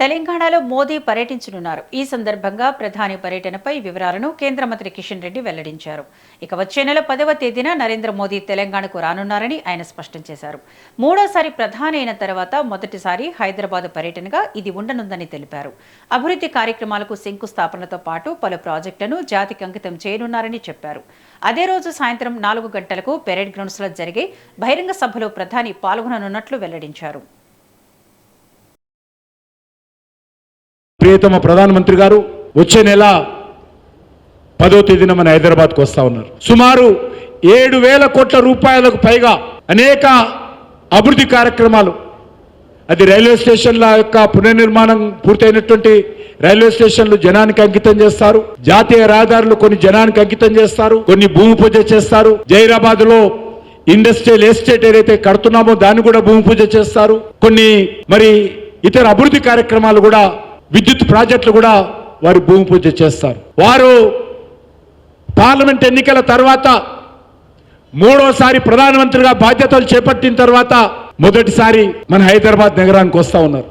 తెలంగాణలో మోదీ పర్యటించనున్నారు. ఈ సందర్భంగా ప్రధాని పర్యటనపై వివరాలను కేంద్ర మంత్రి కిషన్ రెడ్డి వెల్లడించారు. ఇక వచ్చే నెల 10వ తేదీన నరేంద్ర మోదీ తెలంగాణకు రానున్నారని ఆయన స్పష్టం చేశారు. మూడోసారి ప్రధాని అయిన తర్వాత మొదటిసారి హైదరాబాద్ పర్యటనగా ఇది ఉండనుందని తెలిపారు. అభివృద్ధి కార్యక్రమాలకు శంకుస్థాపనతో పాటు పలు ప్రాజెక్టులను జాతికి అంకితం చేయనున్నారని చెప్పారు. అదే రోజు సాయంత్రం 4 గంటలకు పెరేడ్ గ్రౌండ్స్ లో జరిగే బహిరంగ సభలో ప్రధాని పాల్గొననున్నట్లు వెల్లడించారు. ప్రియతమ ప్రధానమంత్రి గారు వచ్చే నెల 10వ తేదీన మన హైదరాబాద్కు వస్తా ఉన్నారు. సుమారు 7,000 కోట్ల రూపాయలకు పైగా అనేక అభివృద్ధి కార్యక్రమాలు, అది రైల్వే స్టేషన్ల యొక్క పునర్నిర్మాణం పూర్తయినటువంటి రైల్వే స్టేషన్లు జనానికి అంకితం చేస్తారు. జాతీయ రహదారులు కొన్ని జనానికి అంకితం చేస్తారు, కొన్ని భూమి పూజ చేస్తారు. జైరాబాద్ లో ఇండస్ట్రియల్ ఎస్టేట్ ఏదైతే కడుతున్నామో దాన్ని కూడా భూమి పూజ చేస్తారు. కొన్ని మరి ఇతర అభివృద్ధి కార్యక్రమాలు కూడా, విద్యుత్ ప్రాజెక్టులు కూడా వారు భూమి పూజ చేస్తారు. వారు పార్లమెంట్ ఎన్నికల తర్వాత మూడోసారి ప్రధానమంత్రిగా బాధ్యతలు చేపట్టిన తర్వాత మొదటిసారి మన హైదరాబాద్ నగరానికి వస్తా ఉన్నారు.